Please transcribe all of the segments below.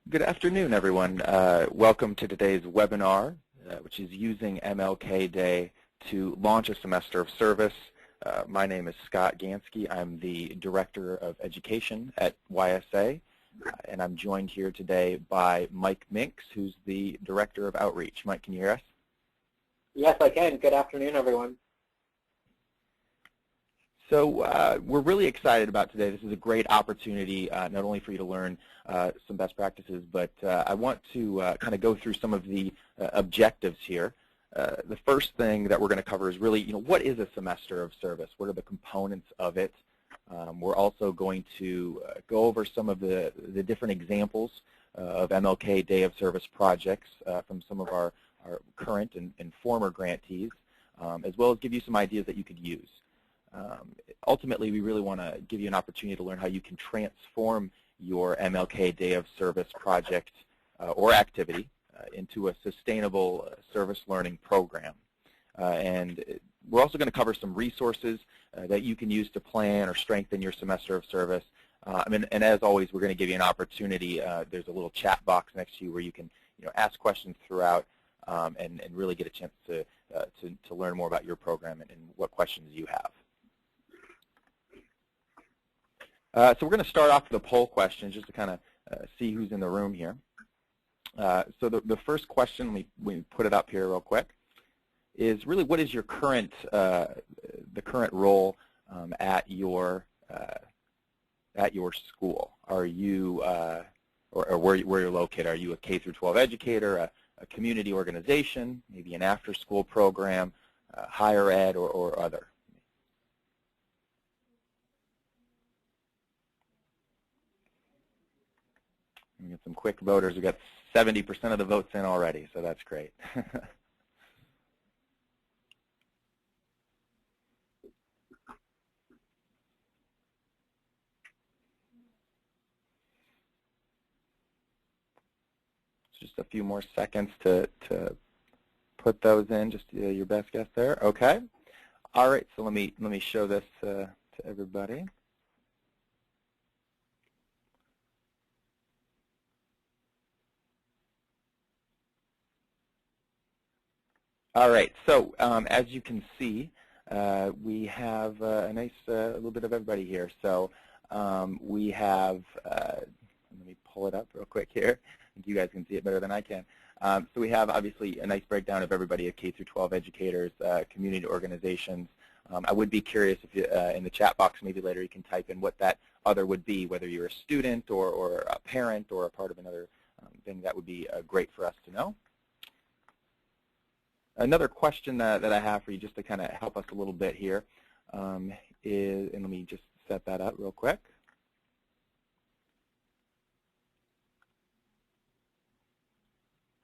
Good afternoon, everyone. Welcome to today's webinar, which is using MLK Day to launch a semester of service. My name is Scott Gansky. I'm the Director of Education at YSA, and I'm joined here today by Mike Minks, who's the Director of Outreach. Mike, can you hear us? Yes, I can. Good afternoon, everyone. So we're really excited about today. This is a great opportunity not only for you to learn some best practices, but I want to kind of go through some of the objectives here. The first thing that we're going to cover is really, what is a semester of service? What are the components of it? We're also going to go over some of the different examples of MLK Day of Service projects from some of our current and former grantees, as well as give you some ideas that you could use. Ultimately, we really want to give you an opportunity to learn how you can transform your MLK Day of Service project or activity into a sustainable service learning program. And we're also going to cover some resources that you can use to plan or strengthen your semester of service. And as always, we're going to give you an opportunity. There's a little chat box next to you where you can ask questions throughout and really get a chance to learn more about your program and what questions you have. So we're going to start off with a poll question just to kind of see who's in the room here. So the first question, let me put it up here real quick, is really what is your current the current role at your school? Are you or where you're located? Are you a K through 12 educator, a community organization, maybe an after-school program, higher ed, or other? We get some quick voters. We got 70% of the votes in already, so that's great. Just a few more seconds to put those in. Just your best guess there. Okay. All right. So let me show this to everybody. All right, so as you can see, we have a nice little bit of everybody here. So we have, let me pull it up real quick here. I think you guys can see it better than I can. So we have obviously a nice breakdown of everybody at K through 12 educators, community organizations. I would be curious if you, in the chat box maybe later you can type in what that other would be, whether you're a student or a parent or a part of another thing. That would be great for us to know. Another question that I have for you, just to kind of help us a little bit here, is, and let me just set that up real quick.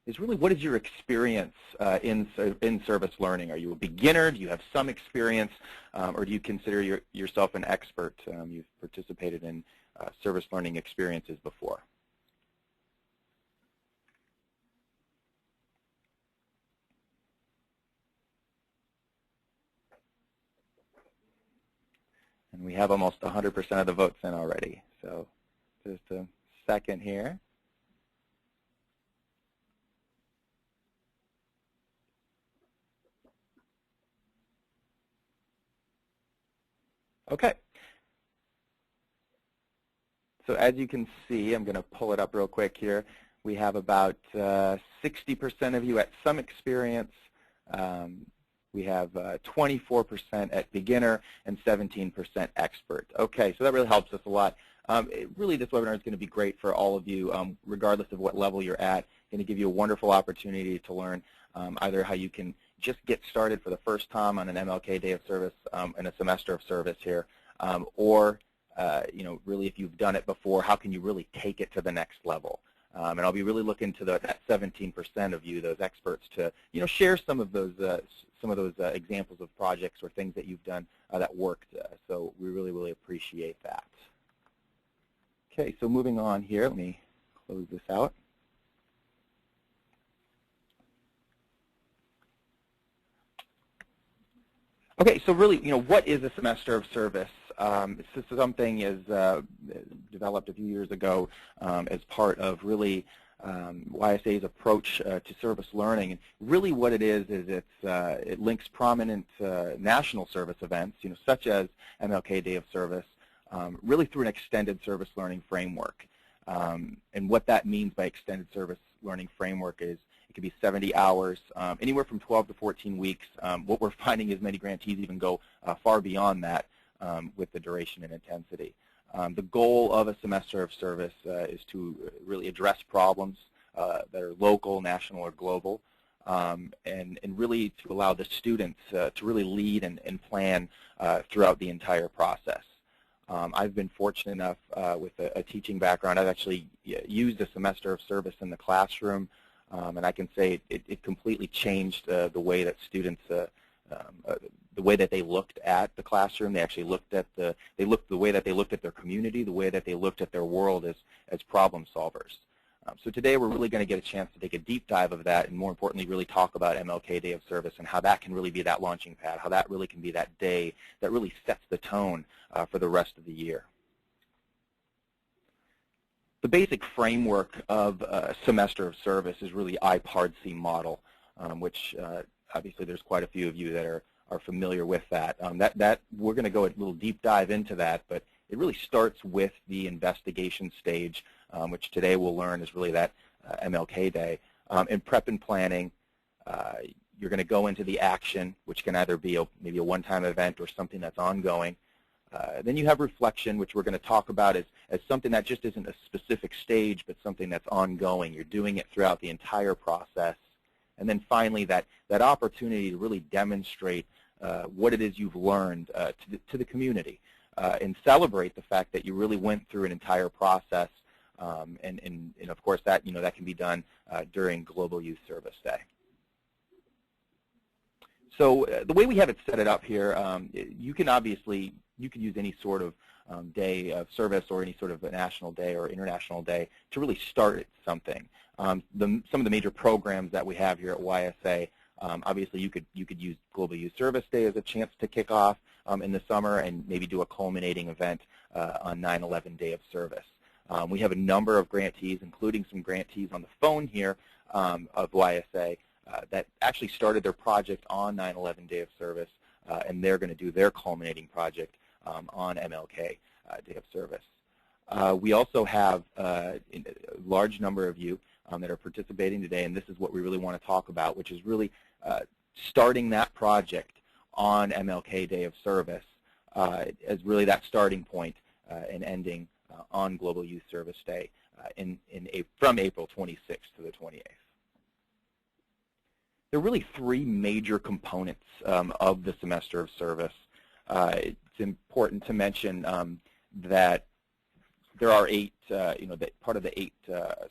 Is really, what is your experience in service learning? Are you a beginner? Do you have some experience? Or do you consider yourself an expert? You've participated in service learning experiences before. And we have almost 100% of the votes in already. So just a second here. Okay. So as you can see, I'm going to pull it up real quick here. We have about 60% of you at some experience. We have 24% at beginner and 17% expert. Okay, so that really helps us a lot. Really, this webinar is going to be great for all of you, regardless of what level you're at. Going to give you a wonderful opportunity to learn either how you can just get started for the first time on an MLK Day of Service and a semester of service here, or really if you've done it before, how can you really take it to the next level? And I'll be really looking to that 17% of you, those experts, to share some of those examples of projects or things that you've done that worked. So we really, really appreciate that. Okay, so moving on here, let me close this out. Okay, so really, what is a semester of service? This is something is developed a few years ago as part of really YSA's approach to service learning. And really what it is it links prominent national service events, such as MLK Day of Service, really through an extended service learning framework. And what that means by extended service learning framework is it could be 70 hours, anywhere from 12 to 14 weeks. What we're finding is many grantees even go far beyond that with the duration and intensity. The goal of a semester of service is to really address problems that are local, national, or global, and really to allow the students to really lead and plan throughout the entire process. I've been fortunate enough with a teaching background. I've actually used a semester of service in the classroom, and I can say it completely changed the way that students the way that they looked at the classroom. They actually looked at the way that they looked at their community, the way that they looked at their world as problem solvers. So today we're really going to get a chance to take a deep dive of that, and more importantly, really talk about MLK Day of Service and how that can really be that launching pad, how that really can be that day that really sets the tone for the rest of the year. The basic framework of a semester of service is really IPARDC model, which obviously there's quite a few of you that are familiar with that. We're going to go a little deep dive into that, but it really starts with the investigation stage, which today we'll learn is really that MLK Day. In prep and planning, you're going to go into the action, which can either be maybe a one-time event or something that's ongoing. Then you have reflection, which we're going to talk about as something that just isn't a specific stage, but something that's ongoing. You're doing it throughout the entire process. And then finally, that opportunity to really demonstrate what it is you've learned to the community and celebrate the fact that you really went through an entire process. And of course, that can be done during Global Youth Service Day. So the way we have it set it up here, you can use any sort of day of service or any sort of a national day or international day to really start something. Some of the major programs that we have here at YSA, obviously you could use Global Youth Service Day as a chance to kick off in the summer and maybe do a culminating event on 9/11 Day of Service. We have a number of grantees, including some grantees on the phone here of YSA that actually started their project on 9/11 Day of Service, and they're going to do their culminating project on MLK Day of Service. We also have a large number of you that are participating today, and this is what we really want to talk about, which is really starting that project on MLK Day of Service as really that starting point and ending on Global Youth Service Day from April 26th to the 28th. There are really three major components of the semester of service. It's important to mention that there are eight, part of the eight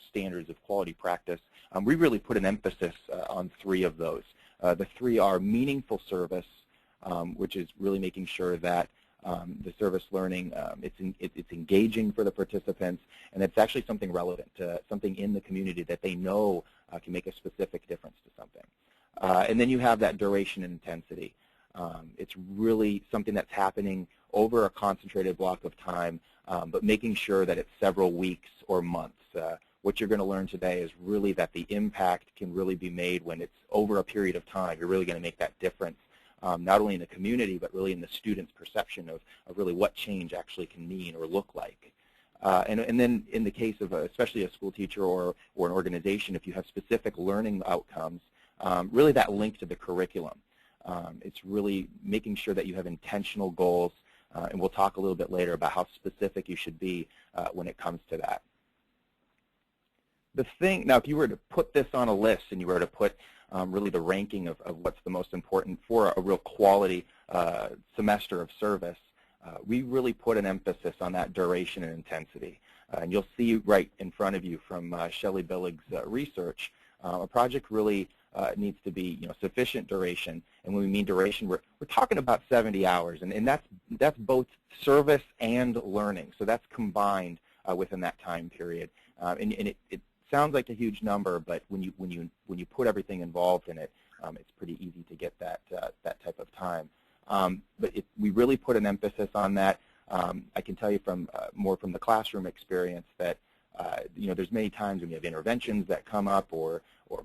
standards of quality practice. We really put an emphasis on three of those. The three are meaningful service, which is really making sure that the service learning, it's engaging for the participants, and it's actually something relevant, something in the community that they know can make a specific difference to something. And then you have that duration and intensity. It's really something that's happening over a concentrated block of time, but making sure that it's several weeks or months. What you're going to learn today is really that the impact can really be made when it's over a period of time. You're really going to make that difference, not only in the community, but really in the student's perception of really what change actually can mean or look like. And then in the case of especially a school teacher or an organization, if you have specific learning outcomes, really that link to the curriculum. It's really making sure that you have intentional goals, and we'll talk a little bit later about how specific you should be when it comes to that. Now, if you were to put this on a list and you were to put really the ranking of what's the most important for a real quality semester of service, we really put an emphasis on that duration and intensity. And you'll see right in front of you from Shelley Billig's research, a project really needs to be sufficient duration. And when we mean duration, we're talking about 70 hours, and that's both service and learning. So that's combined within that time period. And it sounds like a huge number, but when you put everything involved in it, it's pretty easy to get that type of time. But we really put an emphasis on that. I can tell you from more from the classroom experience that there's many times when you have interventions that come up or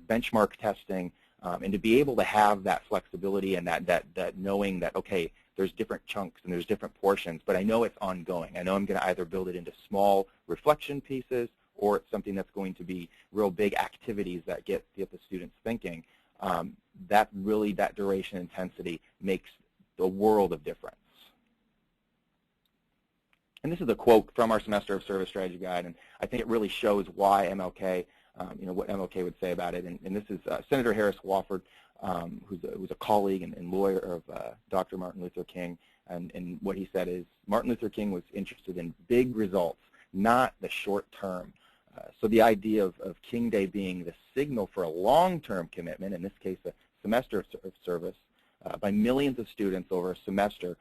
benchmark testing, and to be able to have that flexibility and that knowing that, okay, there's different chunks and there's different portions, but I know it's ongoing. I know I'm going to either build it into small reflection pieces or it's something that's going to be real big activities that get the students thinking. That duration intensity makes the world of difference. And this is a quote from our Semester of Service Strategy Guide, and I think it really shows why MLK, what MLK would say about it. And this is Senator Harris Wofford, who's a colleague and lawyer of Dr. Martin Luther King, and what he said is Martin Luther King was interested in big results, not the short term. So the idea of King Day being the signal for a long-term commitment, in this case a semester of service, by millions of students over a semester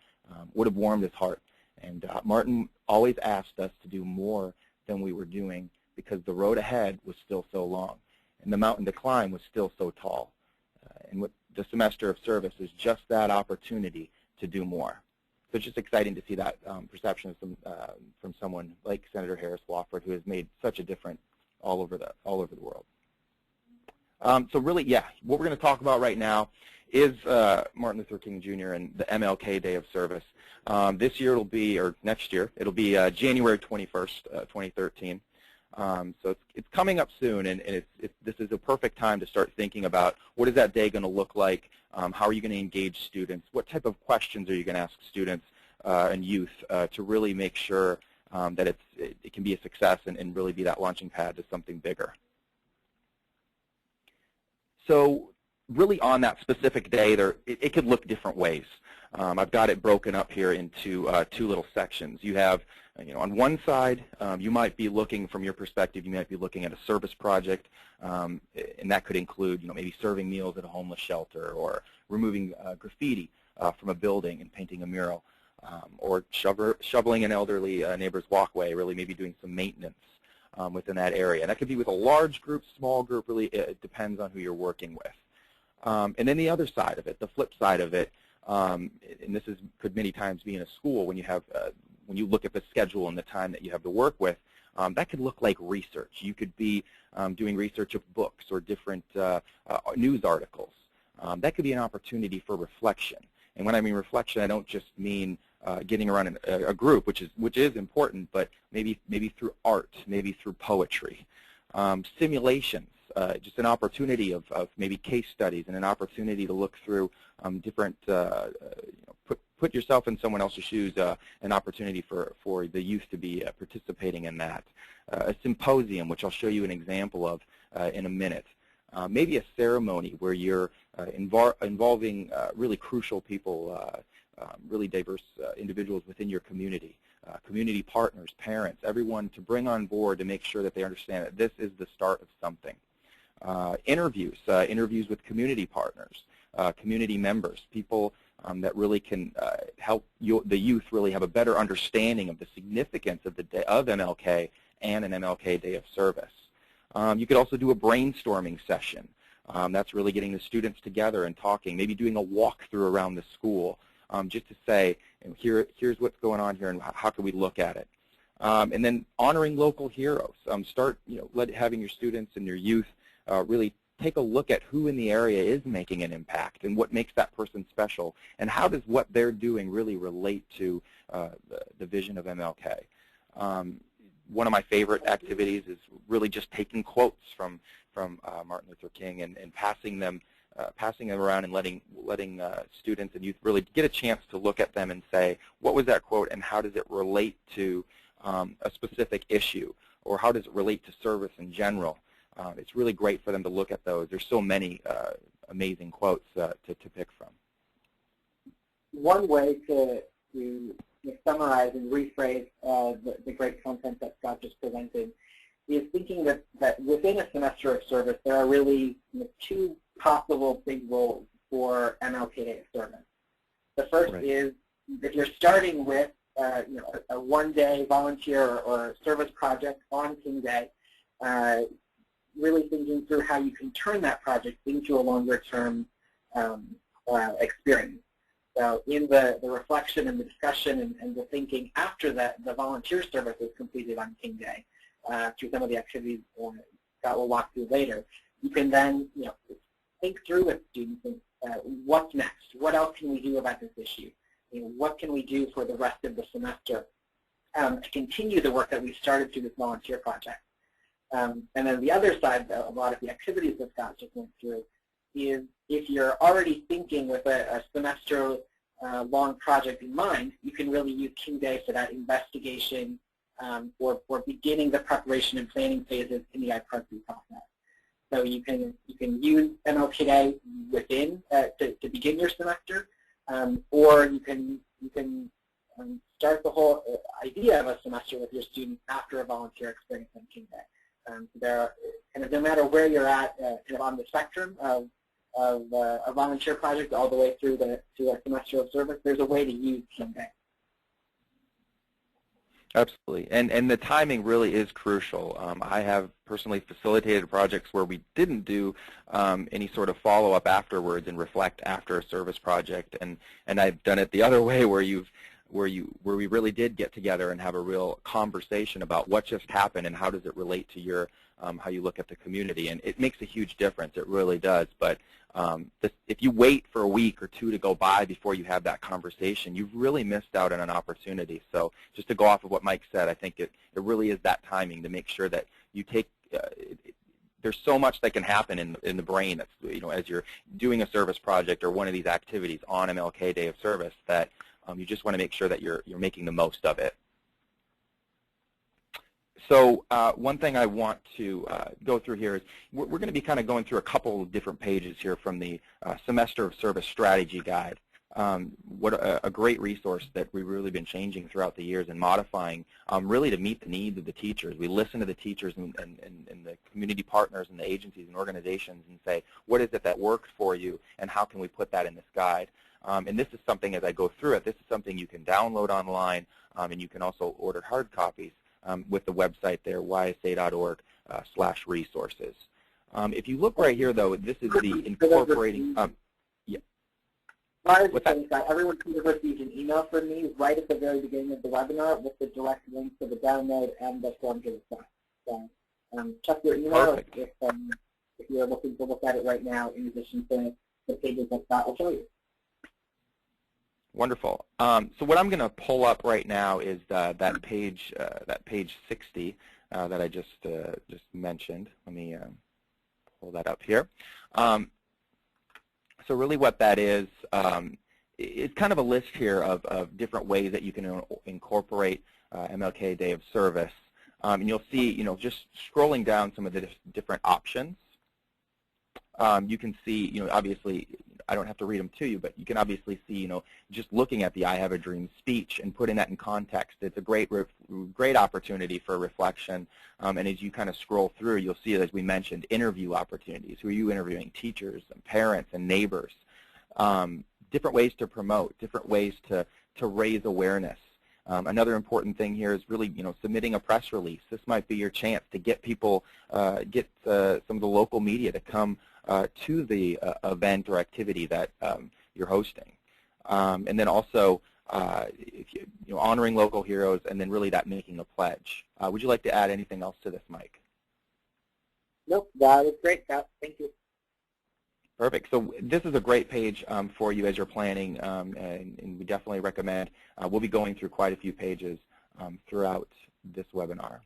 would have warmed his heart. And Martin always asked us to do more than we were doing because the road ahead was still so long and the mountain to climb was still so tall. And what the semester of service is just that opportunity to do more. So it's just exciting to see that perception from someone like Senator Harris Wofford, who has made such a difference all over the world. So really, yeah, what we're going to talk about right now is Martin Luther King Jr. and the MLK Day of Service. This year it'll be, or next year, it'll be January 21st, 2013. So it's coming up soon, and this is a perfect time to start thinking about what is that day going to look like, how are you going to engage students, what type of questions are you going to ask students and youth to really make sure that it can be a success and really be that launching pad to something bigger. So really on that specific day, it could look different ways. I've got it broken up here into two little sections. You have, on one side, you might be looking, from your perspective, you might be looking at a service project, and that could include, maybe serving meals at a homeless shelter or removing graffiti from a building and painting a mural, or shoveling an elderly neighbor's walkway, really maybe doing some maintenance within that area. And that could be with a large group, small group, really it depends on who you're working with. And then the other side of it, the flip side of it, and this could many times be in a school when you have when you look at the schedule and the time that you have to work with, that could look like research. You could be doing research of books or different news articles. That could be an opportunity for reflection. And when I mean reflection, I don't just mean getting around a group, which is important, but maybe through art, maybe through poetry, simulations. Just an opportunity of maybe case studies and an opportunity to look through different, put yourself in someone else's shoes, an opportunity for the youth to be participating in that. A symposium, which I'll show you an example of in a minute. Maybe a ceremony where you're involving really crucial people, really diverse individuals within your community. Community partners, parents, everyone to bring on board to make sure that they understand that this is the start of something. Interviews with community partners, community members, people that really can help the youth really have a better understanding of the significance of the day of MLK and an MLK Day of Service. You could also do a brainstorming session. That's really getting the students together and talking, maybe doing a walkthrough around the school, just to say, here's what's going on here and how can we look at it. And then honoring local heroes. Start having your students and your youth really take a look at who in the area is making an impact and what makes that person special, and how does what they're doing really relate to the vision of MLK. One of my favorite activities is really just taking quotes from Martin Luther King and passing them around and letting students and youth really get a chance to look at them and say, what was that quote and how does it relate to a specific issue, or how does it relate to service in general? It's really great for them to look at those. There's so many amazing quotes to pick from. One way to summarize and rephrase the great content that Scott just presented is thinking that within a semester of service, there are really two possible big roles for MLK Day of Service. The first is if you're starting with a one-day volunteer or service project on King Day, really thinking through how you can turn that project into a longer-term experience. So in the reflection and the discussion and the thinking after the volunteer service is completed on King Day, through some of the activities that we'll walk through later, you can then think through with students what's next. What else can we do about this issue? What can we do for the rest of the semester to continue the work that we started through this volunteer project? And then the other side, a lot of the activities that Scott just went through, is if you're already thinking with a semester-long project in mind, you can really use King Day for that investigation or beginning the preparation and planning phases in the IPRC process. So you can use MLK Day within to begin your semester, or you can start the whole idea of a semester with your students after a volunteer experience on King Day. So there are, kind of no matter where you're at kind of on the spectrum of a volunteer project all the way through to a semester of service, there's a way to use King Day. Absolutely, and the timing really is crucial. I have personally facilitated projects where we didn't do any sort of follow-up afterwards and reflect after a service project, and I've done it the other way where we really did get together and have a real conversation about what just happened and how does it relate to your how you look at the community, and it makes a huge difference. It really does. But if you wait for a week or two to go by before you have that conversation, you've really missed out on an opportunity. So just to go off of what Mike said, I think it really is that timing to make sure that you take. There's so much that can happen in the brain that's, as you're doing a service project or one of these activities on MLK Day of Service that you just want to make sure that you're making the most of it. So one thing I want to go through here is we're going to be kind of going through a couple of different pages here from the Semester of Service Strategy Guide. What a great resource that we've really been changing throughout the years and modifying really to meet the needs of the teachers. We listen to the teachers and the community partners and the agencies and organizations and say, what is it that works for you and how can we put that in this guide? And this is something, as I go through it, this is something you can download online, and you can also order hard copies with the website there, ysa.org/resources. If you look right here, though, this is the incorporating. Everyone can receive an email from me right at the very beginning of the webinar with the direct link to the download and the form to the site. So check your email if you're looking to look at it right now, in addition to the pages that Scott will show you. Wonderful. So what I'm going to pull up right now is that page 60 that I just mentioned. Let me pull that up here. So really what that is, it's kind of a list here of different ways that you can incorporate MLK Day of Service. And you'll see, just scrolling down some of the different options, you can see, obviously, I don't have to read them to you, but you can obviously see, just looking at the I Have a Dream speech and putting that in context, it's a great opportunity for reflection. And as you kind of scroll through, you'll see, as we mentioned, interview opportunities. Who are you interviewing? Teachers and parents and neighbors. Different ways to promote, different ways to raise awareness. Another important thing here is really, submitting a press release. This might be your chance to get people, get some of the local media to come to the event or activity that you're hosting. And then also, honoring local heroes, and then really that making a pledge. Would you like to add anything else to this, Mike? Nope, that was great, Scott. Thank you. Perfect. So this is a great page for you as you're planning, and we definitely recommend. We'll be going through quite a few pages throughout this webinar.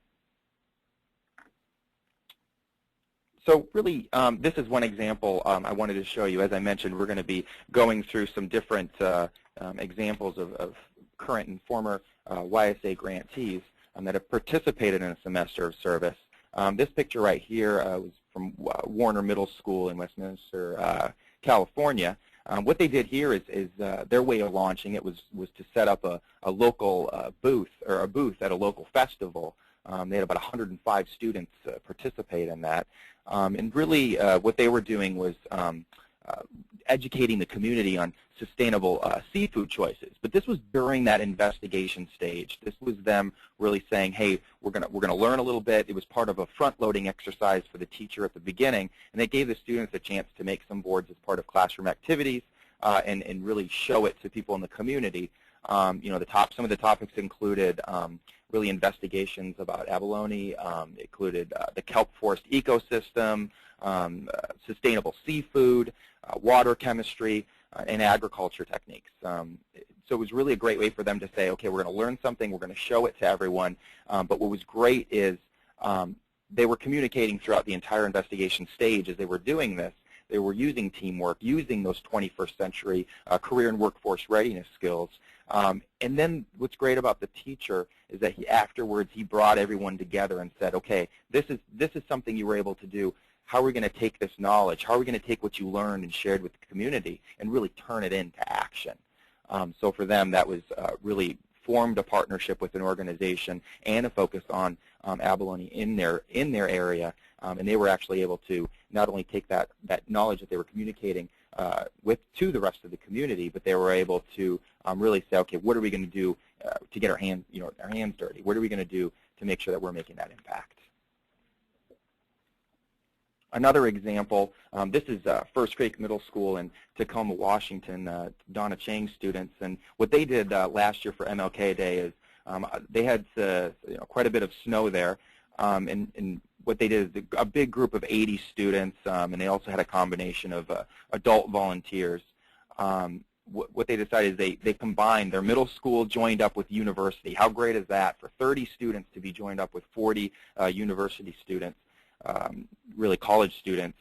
So really, this is one example I wanted to show you. As I mentioned, we're going to be going through some different examples of current and former YSA grantees that have participated in a semester of service. This picture right here was from Warner Middle School in Westminster, California. What they did here is their way of launching it was to set up a local booth, or a booth at a local festival. They had about 105 students participate in that. And really what they were doing was educating the community on sustainable seafood choices. But this was during that investigation stage. This was them really saying, hey, we're gonna learn a little bit. It was part of a front-loading exercise for the teacher at the beginning, and they gave the students a chance to make some boards as part of classroom activities. and really show it to people in the community. You know, some of the topics included really investigations about abalone, included the kelp forest ecosystem, sustainable seafood, water chemistry, and agriculture techniques. So it was really a great way for them to say, okay, we're going to learn something, we're going to show it to everyone. But what was great is they were communicating throughout the entire investigation stage as they were doing this. They were using teamwork, using those 21st century career and workforce readiness skills. And then what's great about the teacher is that afterwards he brought everyone together and said, okay, this is something you were able to do. How are we going to take this knowledge? How are we going to take what you learned and shared with the community and really turn it into action? So for them, that was really formed a partnership with an organization and a focus on abalone in their area, and they were actually able to not only take that knowledge that they were communicating to the rest of the community, but they were able to really say, okay, what are we going to do to get our hands dirty? What are we going to do to make sure that we're making that impact? Another example, this is First Creek Middle School in Tacoma, Washington, Donna Chang's students. And what they did last year for MLK Day is they had quite a bit of snow there. And what they did is a big group of 80 students, and they also had a combination of adult volunteers. What they decided is they combined their middle school joined up with university. How great is that for 30 students to be joined up with 40 university students? Really college students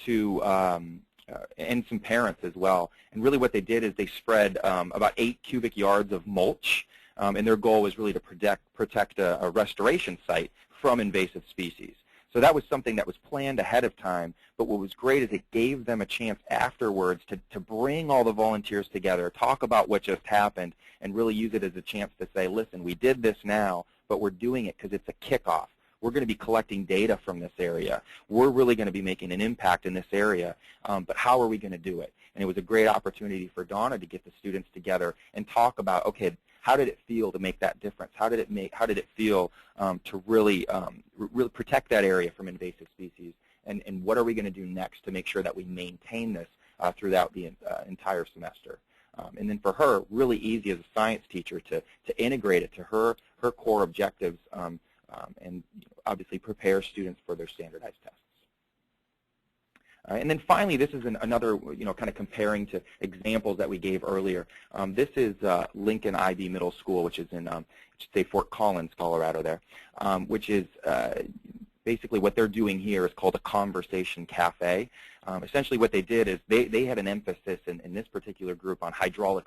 and some parents as well. And really what they did is they spread about 8 cubic yards of mulch, and their goal was really to protect a restoration site from invasive species. So that was something that was planned ahead of time, but what was great is it gave them a chance afterwards to bring all the volunteers together, talk about what just happened, and really use it as a chance to say, listen, we did this now, but we're doing it because it's a kickoff. We're going to be collecting data from this area. We're really going to be making an impact in this area, but how are we going to do it? And it was a great opportunity for Donna to get the students together and talk about, okay, how did it feel to make that difference? How did it feel to really protect that area from invasive species? And what are we going to do next to make sure that we maintain this throughout the entire semester? And then for her, really easy as a science teacher to integrate it to her core objectives, and obviously prepare students for their standardized tests. And then finally, this is another, kind of comparing to examples that we gave earlier. This is Lincoln IB Middle School, which is in, say, Fort Collins, Colorado there, which is basically what they're doing here is called a conversation cafe. Essentially what they did is they had an emphasis in this particular group on hydraulic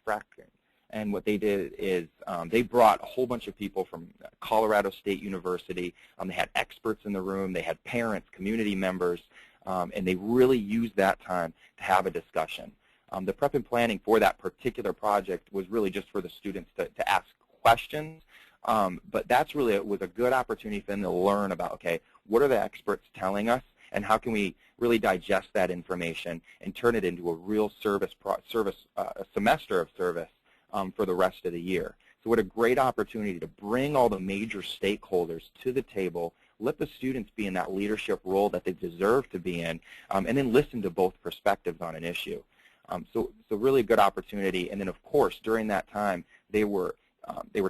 fracturing. And what they did is they brought a whole bunch of people from Colorado State University. They had experts in the room. They had parents, community members, and they really used that time to have a discussion. The prep and planning for that particular project was really just for the students to ask questions, but that's really was a good opportunity for them to learn about, okay, what are the experts telling us, and how can we really digest that information and turn it into a real a semester of service for the rest of the year. So what a great opportunity to bring all the major stakeholders to the table, let the students be in that leadership role that they deserve to be in, and then listen to both perspectives on an issue. So really a good opportunity. And then of course during that time they were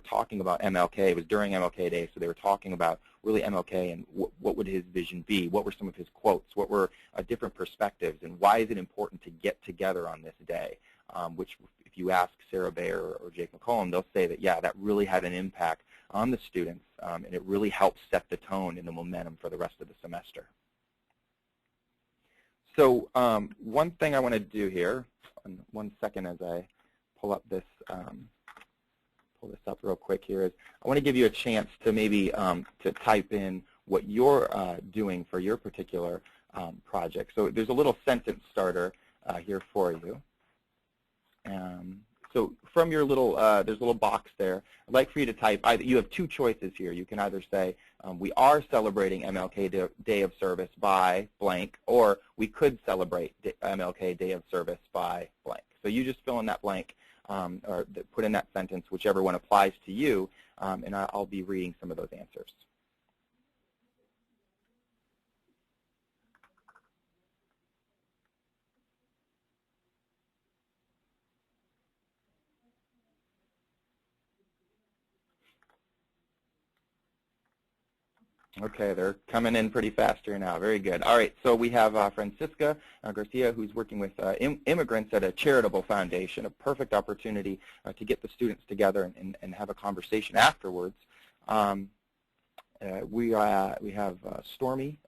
talking about MLK. It was during MLK Day, so they were talking about really MLK and what would his vision be, what were some of his quotes, what were different perspectives, and why is it important to get together on this day, which if you ask Sarah Bayer or Jake McCollum, they'll say that, yeah, that really had an impact on the students, and it really helped set the tone and the momentum for the rest of the semester. So one thing I want to do here, 1 second as I pull up this, pull this up real quick here, is I want to give you a chance to maybe to type in what you're doing for your particular project. So there's a little sentence starter here for you. So from your little, there's a little box there. I'd like for you to type, you have 2 choices here. You can either say, we are celebrating MLK Day of Service by blank, or we could celebrate MLK Day of Service by blank. So you just fill in that blank, or put in that sentence, whichever one applies to you, and I'll be reading some of those answers. Okay, they're coming in pretty fast here now. Very good. All right, so we have Francisca Garcia, who's working with immigrants at a charitable foundation, a perfect opportunity to get the students together and have a conversation afterwards. We have Stormy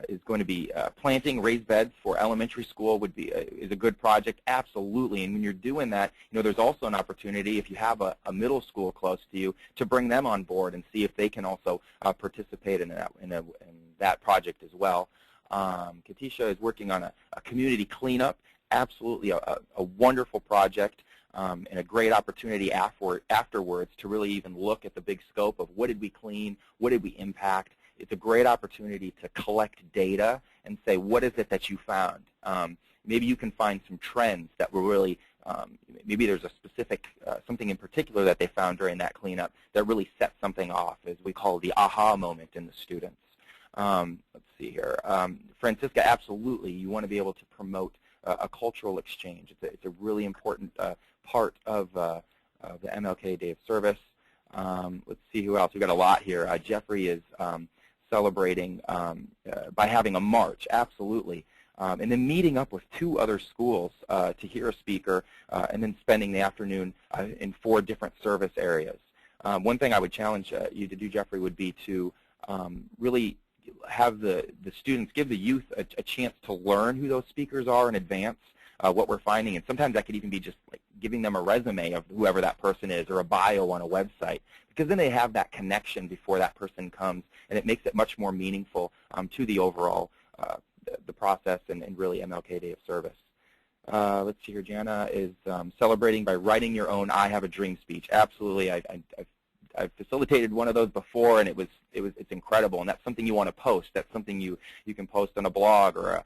is going to be planting raised beds for elementary school is a good project, absolutely. And when you're doing that, there's also an opportunity if you have a middle school close to you to bring them on board and see if they can also participate in that project as well. Katisha is working on a community cleanup, absolutely a wonderful project. And a great opportunity afterwards to really even look at the big scope of what did we clean, what did we impact. It's a great opportunity to collect data and say, what is it that you found? Maybe you can find some trends that were really, maybe there's a specific, something in particular that they found during that cleanup that really set something off, as we call the aha moment in the students. Let's see here. Francisca, absolutely, you want to be able to promote a cultural exchange. It's a really important part of the MLK Day of Service. Let's see who else. We've got a lot here. Jeffrey is celebrating by having a march, absolutely. And then meeting up with 2 other schools to hear a speaker and then spending the afternoon in 4 different service areas. One thing I would challenge you to do, Jeffrey, would be to really have the students, give the youth a chance to learn who those speakers are in advance, what we're finding. And sometimes that could even be just like giving them a resume of whoever that person is or a bio on a website, because then they have that connection before that person comes, and it makes it much more meaningful to the overall the process and really MLK Day of Service. Let's see here. Jana is celebrating by writing your own I Have a Dream speech. Absolutely. I've facilitated one of those before, and it's incredible, and that's something you want to post. That's something you can post on a blog or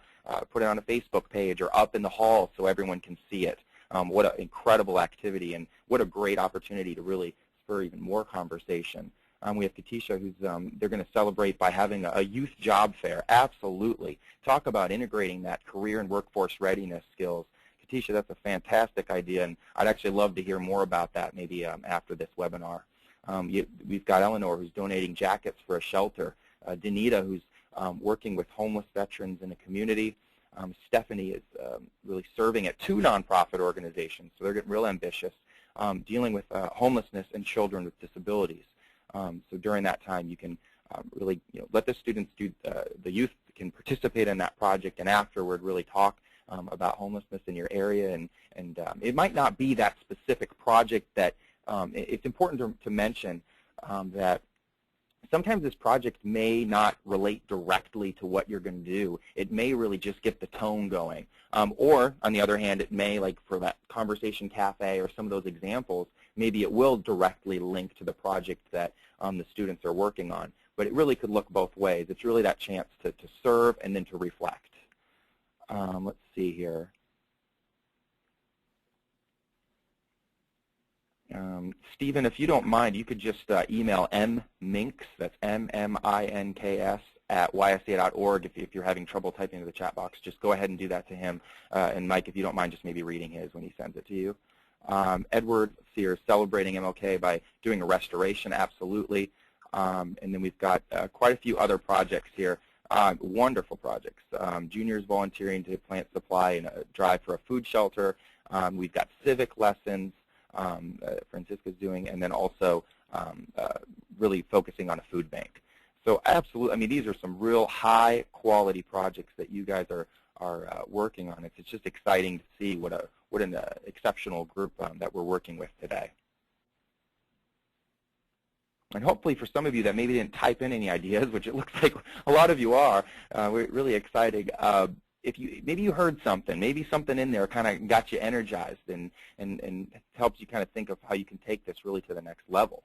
put it on a Facebook page or up in the hall so everyone can see it. What an incredible activity, and what a great opportunity to really spur even more conversation. We have Katisha, who's they're going to celebrate by having a youth job fair. Absolutely. Talk about integrating that career and workforce readiness skills. Katisha, that's a fantastic idea, and I'd actually love to hear more about that maybe after this webinar. We've got Eleanor, who's donating jackets for a shelter. Danita, who's working with homeless veterans in the community. Stephanie is really serving at 2 nonprofit organizations, so they're getting real ambitious, dealing with homelessness and children with disabilities. So during that time, you can really let the students do, the youth can participate in that project, and afterward really talk about homelessness in your area. And it might not be that specific project that it's important to mention that sometimes this project may not relate directly to what you're going to do. It may really just get the tone going. Or, on the other hand, it may, like for that conversation cafe or some of those examples, maybe it will directly link to the project that the students are working on. But it really could look both ways. It's really that chance to serve and then to reflect. Let's see here. Stephen, if you don't mind, you could just email mminks, that's M-M-I-N-K-S, at YSA.org if you're having trouble typing into the chat box. Just go ahead and do that to him. And Mike, if you don't mind, just maybe reading his when he sends it to you. Edward Sears, celebrating MLK by doing a restoration, absolutely. And then we've got quite a few other projects here. Wonderful projects. Juniors volunteering to plant supply and drive for a food shelter. We've got civic lessons. Francisca's doing, and then also really focusing on a food bank. So absolutely, I mean, these are some real high quality projects that you guys are working on. It's just exciting to see what an exceptional group that we're working with today. And hopefully for some of you that maybe didn't type in any ideas, which it looks like a lot of you are, we're really excited. If maybe you heard something, maybe something in there kind of got you energized and helps you kind of think of how you can take this really to the next level.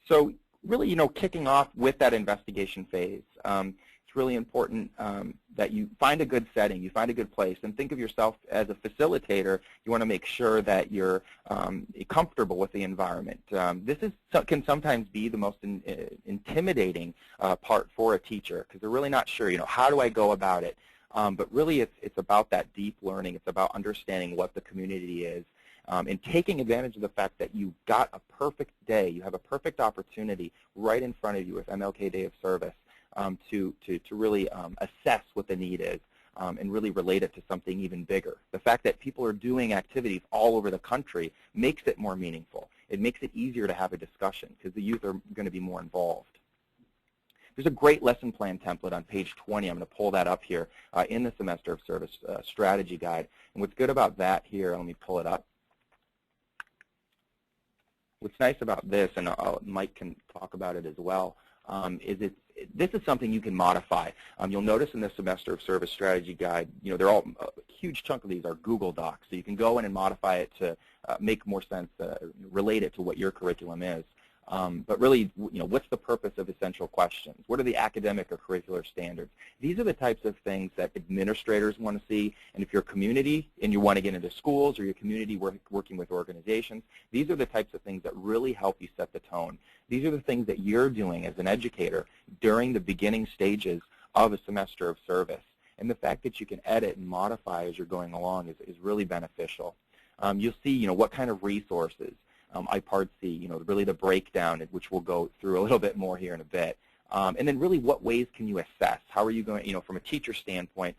So really, kicking off with that investigation phase, it's really important that you find a good setting, you find a good place, and think of yourself as a facilitator. You want to make sure that you're comfortable with the environment. This can sometimes be the most intimidating part for a teacher, because they're really not sure, how do I go about it? But really, it's about that deep learning. It's about understanding what the community is and taking advantage of the fact that you got a perfect day, you have a perfect opportunity right in front of you with MLK Day of Service to really assess what the need is and really relate it to something even bigger. The fact that people are doing activities all over the country makes it more meaningful. It makes it easier to have a discussion because the youth are going to be more involved. There's a great lesson plan template on page 20. I'm going to pull that up here in the Semester of Service strategy guide. And what's good about that here, let me pull it up. What's nice about this, and Mike can talk about it as well, is this is something you can modify. You'll notice in the Semester of Service strategy guide, they're all, a huge chunk of these are Google Docs. So you can go in and modify it to make more sense, relate it to what your curriculum is. But really, what's the purpose of essential questions? What are the academic or curricular standards? These are the types of things that administrators want to see. And if you're a community and you want to get into schools or your community working with organizations, these are the types of things that really help you set the tone. These are the things that you're doing as an educator during the beginning stages of a semester of service. And the fact that you can edit and modify as you're going along is really beneficial. You'll see, what kind of resources. IPARTC, really the breakdown, which we'll go through a little bit more here in a bit. And then really what ways can you assess? How are you going, from a teacher standpoint,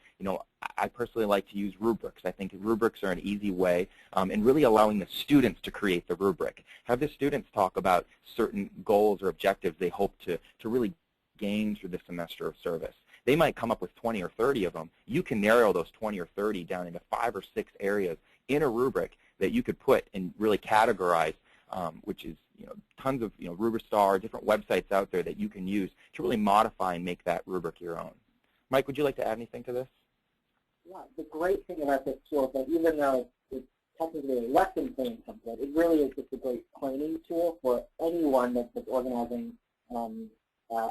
I personally like to use rubrics. I think rubrics are an easy way, and really allowing the students to create the rubric. Have the students talk about certain goals or objectives they hope to really gain through the semester of service. They might come up with 20 or 30 of them. You can narrow those 20 or 30 down into 5 or 6 areas in a rubric that you could put and really categorize, which is tons of Rubrastar, different websites out there that you can use to really modify and make that rubric your own. Mike, would you like to add anything to this? Yeah, the great thing about this tool is that even though it's technically a lesson plan template, it really is just a great planning tool for anyone that's organizing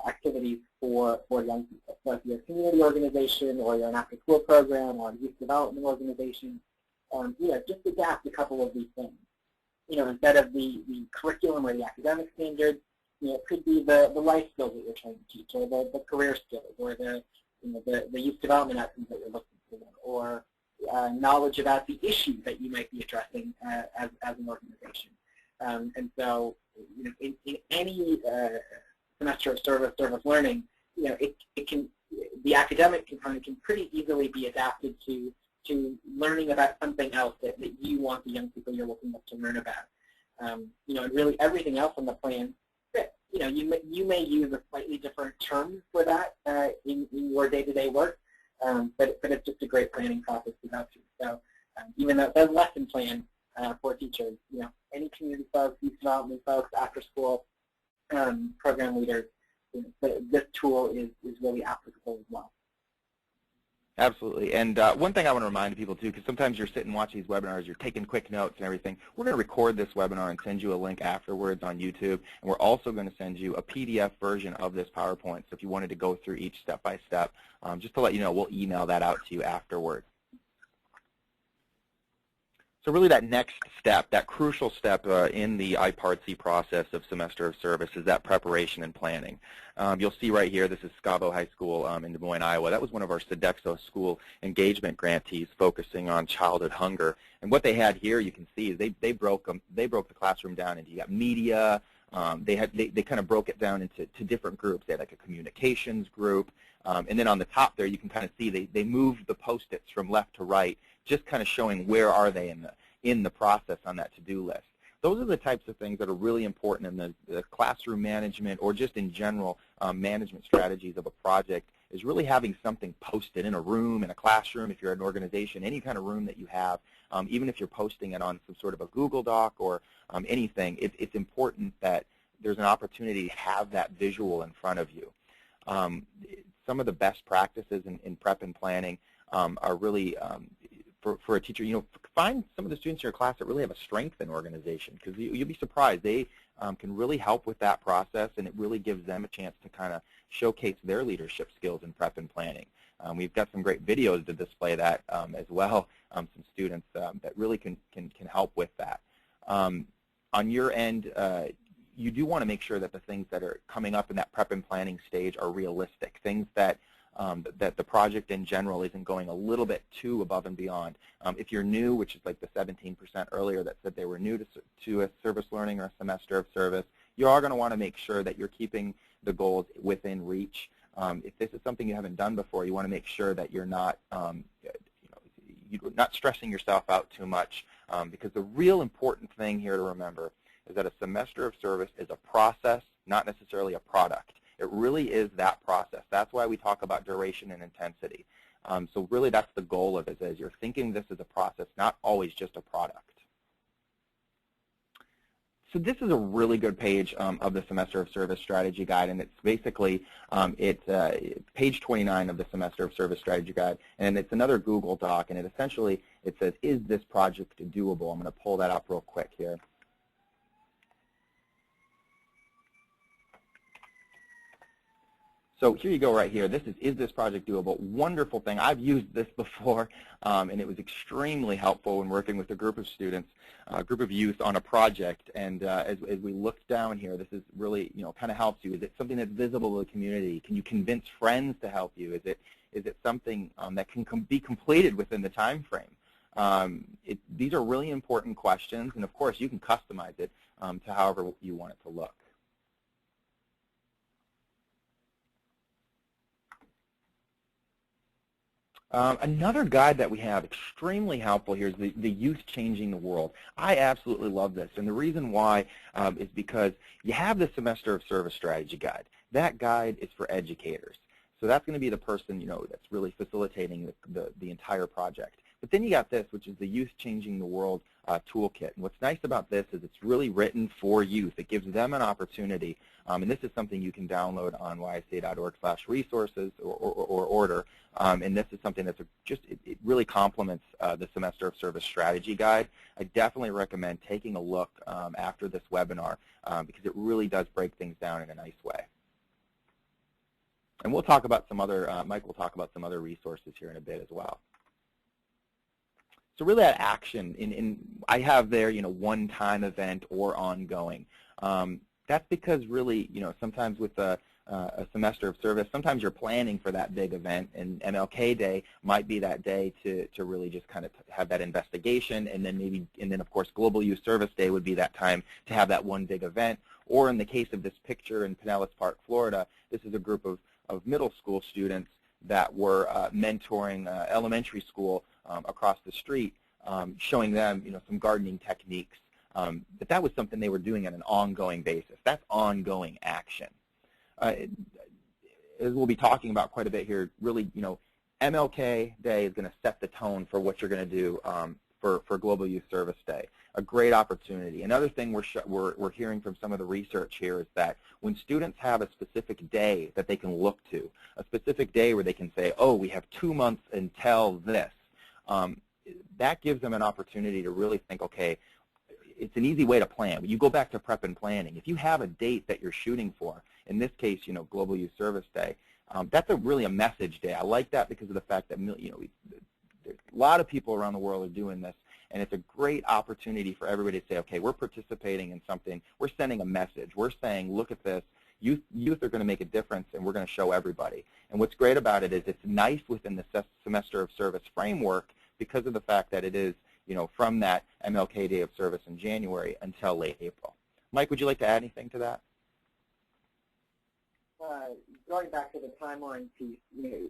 activities for young people. So if you're a community organization or you're an after-school program or a youth development organization, just adapt a couple of these things. Instead of the curriculum or the academic standards, it could be the life skills that you're trying to teach, or the career skills, or the youth development outcomes that you're looking for, or knowledge about the issues that you might be addressing as an organization. And so, in any semester of service learning, the academic component can pretty easily be adapted to learning about something else that you want the young people you're looking up to learn about. And really everything else on the plan fits. You may use a slightly different term for that in your day-to-day work, but it's just a great planning process to go through. So even though it says lesson plan for teachers, any community folks, youth development folks, after-school program leaders, this tool is really applicable as well. Absolutely. And one thing I want to remind people, too, because sometimes you're sitting and watching these webinars, you're taking quick notes and everything. We're going to record this webinar and send you a link afterwards on YouTube. And we're also going to send you a PDF version of this PowerPoint. So if you wanted to go through each step by step, just to let you know, we'll email that out to you afterwards. So really that next step, that crucial step in the IPARTC process of semester of service is that preparation and planning. You'll see right here, this is Scavo High School in Des Moines, Iowa. That was one of our Sodexo school engagement grantees focusing on childhood hunger. And what they had here, you can see, is they broke the classroom down into, you got media. They kind of broke it down into different groups. They had like a communications group. And then on the top there, you can kind of see they moved the Post-its from left to right, just kind of showing where are they in the process on that to-do list. Those are the types of things that are really important in the classroom management or just in general management strategies of a project, is really having something posted in a room, in a classroom, if you're an organization, any kind of room that you have, even if you're posting it on some sort of a Google Doc or anything, it's important that there's an opportunity to have that visual in front of you. Some of the best practices in prep and planning are really, for a teacher, find some of the students in your class that really have a strength in organization, because you'll be surprised. They can really help with that process, and it really gives them a chance to kind of showcase their leadership skills in prep and planning. We've got some great videos to display that as well, some students that really can help with that. On your end, you do want to make sure that the things that are coming up in that prep and planning stage are realistic, things that that the project in general isn't going a little bit too above and beyond. If you're new, which is like the 17% earlier that said they were new to a service learning or a semester of service, you are going to want to make sure that you're keeping the goals within reach. If this is something you haven't done before, you want to make sure that you're not, you're not stressing yourself out too much, because the real important thing here to remember is that a semester of service is a process, not necessarily a product. It really is that process. That's why we talk about duration and intensity. So really that's the goal of it, is you're thinking this is a process, not always just a product. So this is a really good page of the Semester of Service Strategy Guide, and it's basically page 29 of the Semester of Service Strategy Guide, and it's another Google Doc, and it says, is this project doable? I'm going to pull that up real quick here. So here you go right here. This is this project doable? Wonderful thing. I've used this before, and it was extremely helpful when working with a group of students, a group of youth on a project. And as we look down here, this is really, kind of helps you. Is it something that's visible to the community? Can you convince friends to help you? Is it something that can be completed within the time frame? These are really important questions, and of course you can customize it to however you want it to look. Another guide that we have, extremely helpful here, is the Youth Changing the World. I absolutely love this, and the reason why is because you have the Semester of Service Strategy Guide. That guide is for educators. So that's going to be the person, that's really facilitating the entire project. But then you got this, which is the Youth Changing the World Toolkit. And what's nice about this is it's really written for youth. It gives them an opportunity, and this is something you can download on ysa.org/resources or order. And this is something that's it really complements the Semester of Service Strategy Guide. I definitely recommend taking a look after this webinar because it really does break things down in a nice way. And we'll talk about some other, Mike will talk about some other resources here in a bit as well. So really that action, I have there, one-time event or ongoing. That's because really, sometimes with a semester of service, sometimes you're planning for that big event, and MLK Day might be that day to really just kind of have that investigation, and then of course Global Youth Service Day would be that time to have that one big event. Or in the case of this picture in Pinellas Park, Florida, this is a group of middle school students that were mentoring elementary school across the street, showing them some gardening techniques. But that was something they were doing on an ongoing basis. That's ongoing action. As we'll be talking about quite a bit here, really, MLK Day is going to set the tone for what you're going to do for Global Youth Service Day. A great opportunity. Another thing we're hearing from some of the research here is that when students have a specific day that they can look to, a specific day where they can say, oh, we have 2 months until this, that gives them an opportunity to really think, okay, it's an easy way to plan. You go back to prep and planning. If you have a date that you're shooting for, in this case, Global Youth Service Day, that's really a message day. I like that because of the fact that a lot of people around the world are doing this, and it's a great opportunity for everybody to say, okay, we're participating in something. We're sending a message. We're saying, look at this. Youth are going to make a difference, and we're going to show everybody. And what's great about it is it's nice within the Semester of Service framework because of the fact that it is, from that MLK Day of Service in January until late April. Mike, would you like to add anything to that? Going back to the timeline piece, we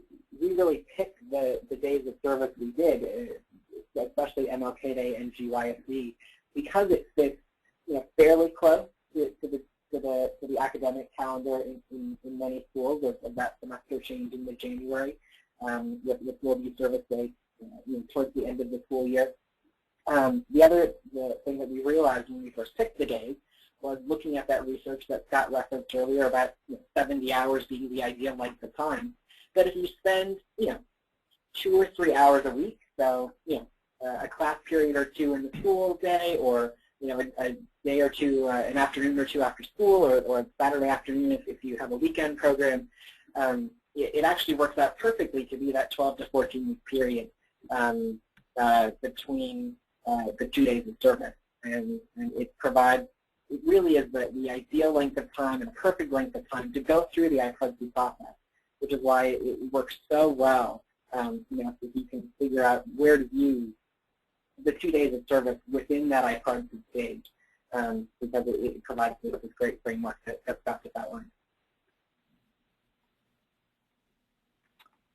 really picked the days of service we did, especially MLK Day and GYSD, because it fits fairly close to the academic calendar in many schools of that semester change in January with Global Youth Service Day towards the end of the school year. The thing that we realized when we first picked the days was looking at that research that Scott referenced earlier about 70 hours being the ideal length of time, that if you spend 2 or 3 hours a week, so a class period or 2 in the school day, or a day or two, an afternoon or 2 after school, or a Saturday afternoon if you have a weekend program, it actually works out perfectly to be that 12 to 14 week period between the 2 days of service, and it really is the ideal length of time and a perfect length of time to go through the IPRESD process. which is why it works so well. If you can figure out where to use the 2 days of service within that iParts stage, because it provides this great framework that Scott just outlined.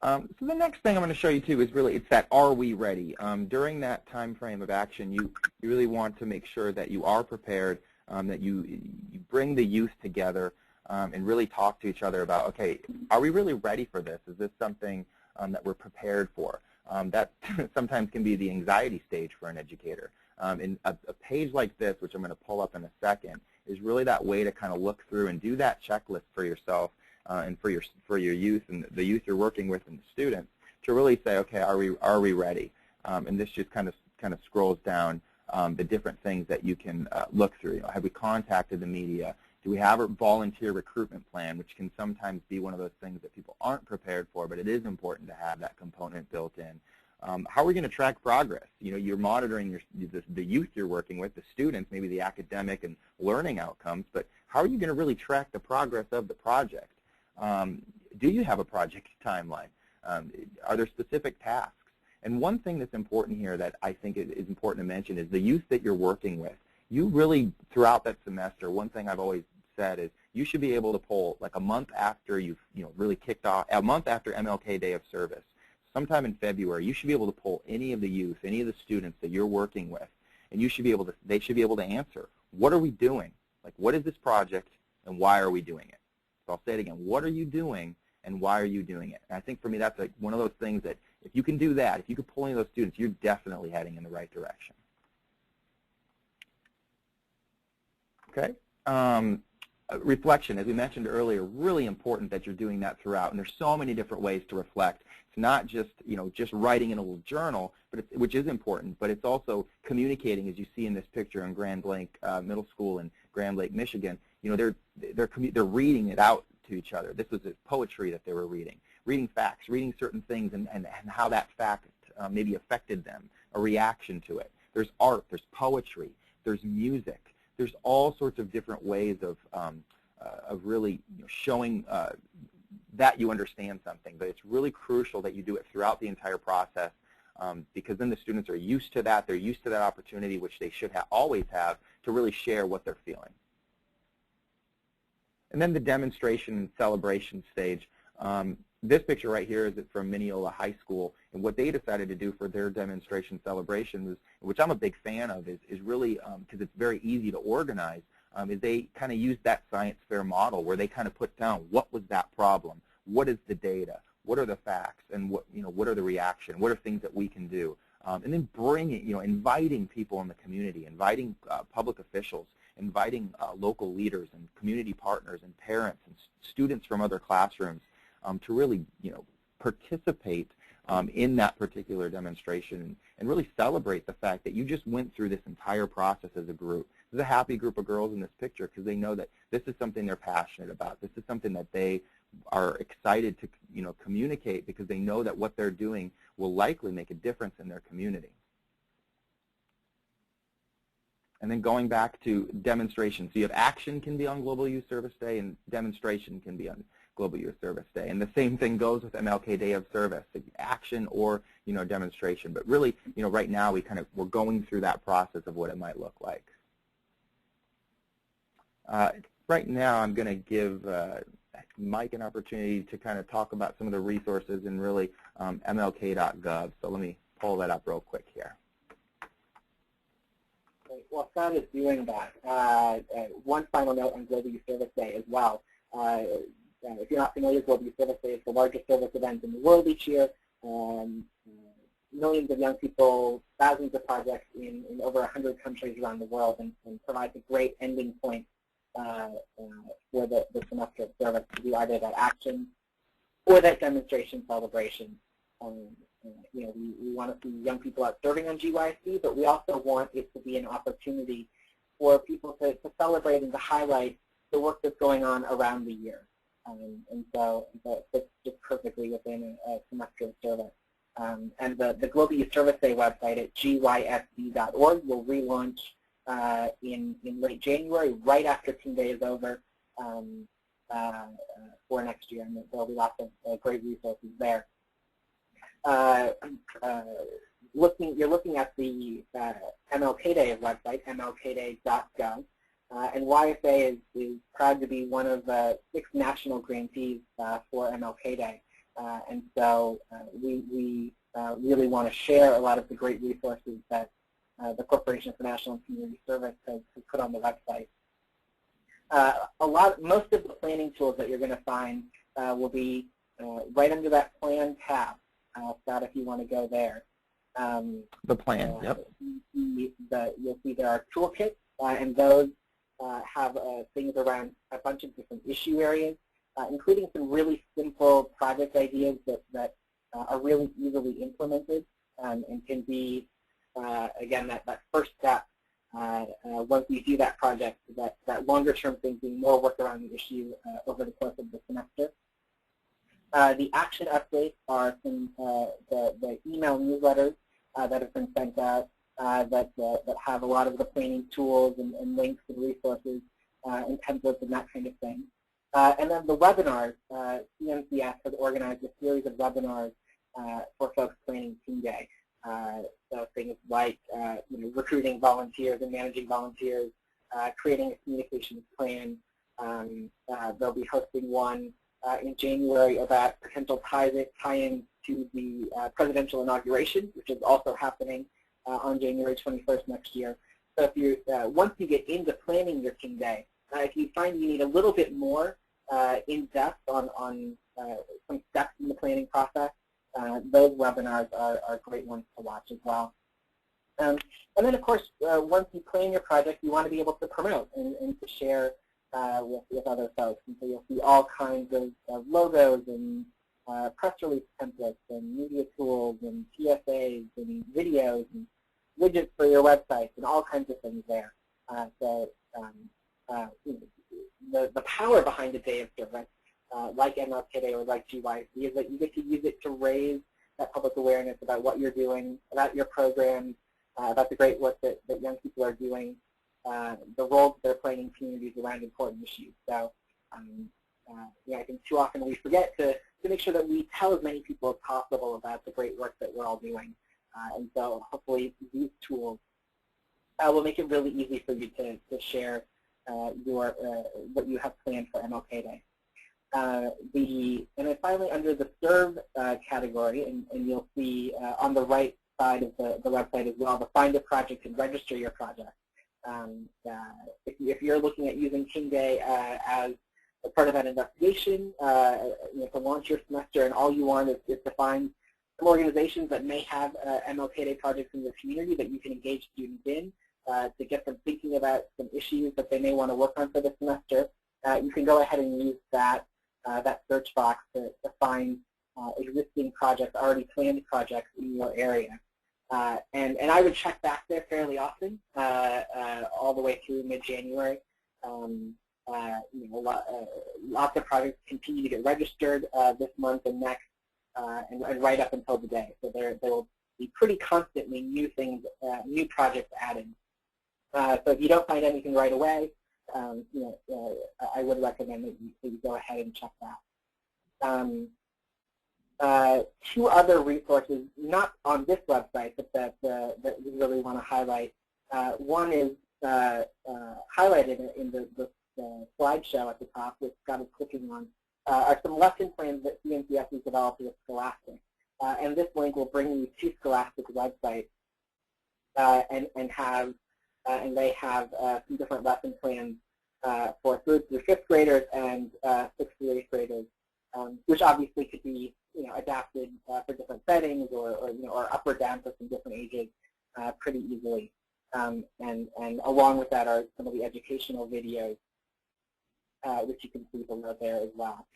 So the next thing I'm going to show you too is really it's that are we ready? During that time frame of action, you really want to make sure that you are prepared, that you bring the youth together and really talk to each other about, okay, are we really ready for this? Is this something that we're prepared for? That sometimes can be the anxiety stage for an educator. And a page like this, which I'm going to pull up in a second, is really that way to kind of look through and do that checklist for yourself and for your youth and the youth you're working with and the students to really say, okay, are we ready? And this just kind of scrolls down the different things that you can look through. Have we contacted the media? Do we have a volunteer recruitment plan, which can sometimes be one of those things that people aren't prepared for, but it is important to have that component built in. How are we going to track progress? You're monitoring the youth you're working with, the students, maybe the academic and learning outcomes, but how are you going to really track the progress of the project? Do you have a project timeline? Are there specific tasks? And one thing that's important here that I think is important to mention is the youth that you're working with. You really, throughout that semester, one thing I've always said is you should be able to pull like a month after you've really kicked off, a month after MLK Day of Service, sometime in February, you should be able to pull any of the youth, any of the students that you're working with, and you should be able to, they should be able to answer, what are we doing? Like, what is this project and why are we doing it? So I'll say it again, what are you doing and why are you doing it? And I think for me that's like one of those things that if you can do that, if you can pull any of those students, you're definitely heading in the right direction. Okay. Reflection, as we mentioned earlier, really important that you're doing that throughout. And there's so many different ways to reflect. It's not just just writing in a little journal, but which is important, but it's also communicating, as you see in this picture in Grand Blanc Middle School in Grand Lake, Michigan. They're reading it out to each other. This was poetry that they were reading facts, reading certain things, and how that fact maybe affected them, a reaction to it. There's art, there's poetry, there's music. There's all sorts of different ways of really showing that you understand something, but it's really crucial that you do it throughout the entire process because then the students are used to that. They're used to that opportunity, which they should always have, to really share what they're feeling. And then the demonstration and celebration stage. This picture right here is from Mineola High School, and what they decided to do for their demonstration celebration, was, which I'm a big fan of, is really, because it's very easy to organize, is they kind of use that science fair model where they kind of put down what was that problem, what is the data, what are the facts, and what are the reaction, what are things that we can do, and then bringing, inviting people in the community, inviting public officials, inviting local leaders and community partners and parents and students from other classrooms to really, participate in that particular demonstration and really celebrate the fact that you just went through this entire process as a group. There's a happy group of girls in this picture because they know that this is something they're passionate about. This is something that they are excited to, communicate because they know that what they're doing will likely make a difference in their community. And then going back to demonstration. So you have action can be on Global Youth Service Day and demonstration can be on Global Youth Service Day. And the same thing goes with MLK Day of Service, action or, demonstration. But really, right now we're going through that process of what it might look like. Right now I'm going to give Mike an opportunity to kind of talk about some of the resources and really MLK.gov. So let me pull that up real quick here. While Scott is doing that, one final note on Global Youth Service Day as well. If you're not familiar, Global Youth Service Day is the largest service event in the world each year. Millions of young people, thousands of projects in over 100 countries around the world, and provides a great ending point for the semester of service to do either that action or that demonstration celebration. We want to see young people out serving on GYSC, but we also want it to be an opportunity for people to celebrate and to highlight the work that's going on around the year. And so it fits just perfectly within a semester of service. And the Global Youth Service Day website at gysd.org will relaunch in late January, right after Teen Day is over. for next year, and there will be lots of great resources there. You're looking at the MLK Day website, mlkday.gov, and YSA is proud to be one of 6 national grantees for MLK Day, and so we really want to share a lot of the great resources that the Corporation for National and Community Service has put on the website. Most of the planning tools that you're going to find will be right under that Plan tab. Scott, if you want to go there. The plan, yep. You'll see there are toolkits, and those have things around a bunch of different issue areas, including some really simple project ideas that are really easily implemented and can be, again, that first step. Once you do that project, that longer-term thinking, more work around the issue over the course of the semester. The action updates are some the email newsletters that have been sent out that have a lot of the planning tools and links and resources and templates and that kind of thing. And then the webinars, CNCS has organized a series of webinars for folks planning Team Day. So things like recruiting volunteers and managing volunteers, creating a communications plan. They'll be hosting one in January about potential tie-ins to the presidential inauguration, which is also happening on January 21st next year. So if you once you get into planning your Team Day, if you find you need a little bit more in depth on some steps in the planning process, those webinars are great ones to watch as well. And then, of course, once you plan your project, you want to be able to promote and to share with other folks. And so you'll see all kinds of logos and press release templates and media tools and PSAs and videos and widgets for your websites and all kinds of things there. So the power behind a day of service, like MLK Day or like GYC, is that you get to use it to raise that public awareness about what you're doing, about your programs, about the great work that young people are doing, the roles they're playing in communities around important issues. So I think too often we forget to make sure that we tell as many people as possible about the great work that we're all doing. And so hopefully these tools will make it really easy for you to share what you have planned for MLK Day. And then finally, under the Serve category, and you'll see on the right side of the website as well, the Find a Project and Register Your Project. If you're looking at using Team Day as a part of that investigation, to launch your semester, and all you want is to find some organizations that may have MLK Day projects in your community that you can engage students in, to get them thinking about some issues that they may want to work on for the semester, you can go ahead and use that search box to find existing projects, already planned projects in your area. And I would check back there fairly often, all the way through mid-January. Lots of projects continue to get registered this month and next, and right up until the day. So there will be pretty constantly new things, new projects added. So if you don't find anything right away, I would recommend that you go ahead and check that. Two other resources, not on this website, but that we really want to highlight. One is highlighted in the slideshow at the top, which Scott is clicking on, are some lesson plans that CNCS has developed with Scholastic. And this link will bring you to Scholastic's website, and they have some different lesson plans for 3rd through 5th graders and 6th through 8th graders, which obviously could be adapted for different settings or up or down for some different ages pretty easily. And along with that are some of the educational videos, which you can see below there as well.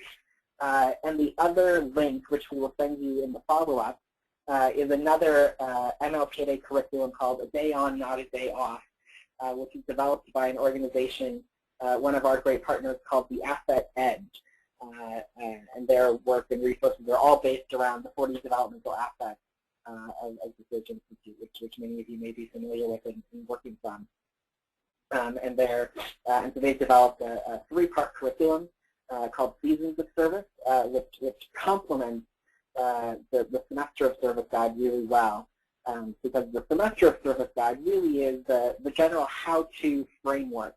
And the other link, which we will send you in the follow-up, is another MLK Day curriculum called A Day On, Not a Day Off, which is developed by an organization, one of our great partners, called the Asset Edge. And their work and resources are all based around the 40 developmental assets of the Search Institute, which many of you may be familiar with and working from. And so they've developed a 3-part curriculum called Seasons of Service, which complements the Semester of Service Guide really well, because the Semester of Service Guide really is the general how-to framework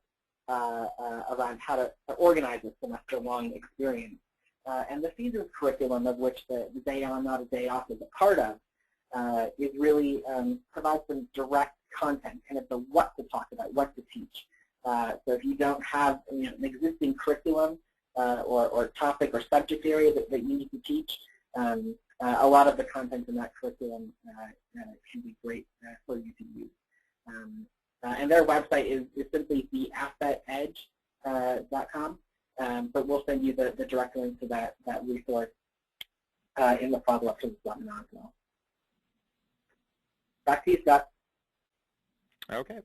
around how to organize a semester-long experience. And the Seasons curriculum, of which the Day On, Not a Day Off is a part of, is really provides some direct content, kind of the what to talk about, what to teach. So if you don't have an existing curriculum or topic or subject area that you need to teach, a lot of the content in that curriculum can be great for you to use. And their website is simply theassetedge.com, but we'll send you the direct link to that resource in the follow-up to this webinar as well. Back to you, Scott. Okay.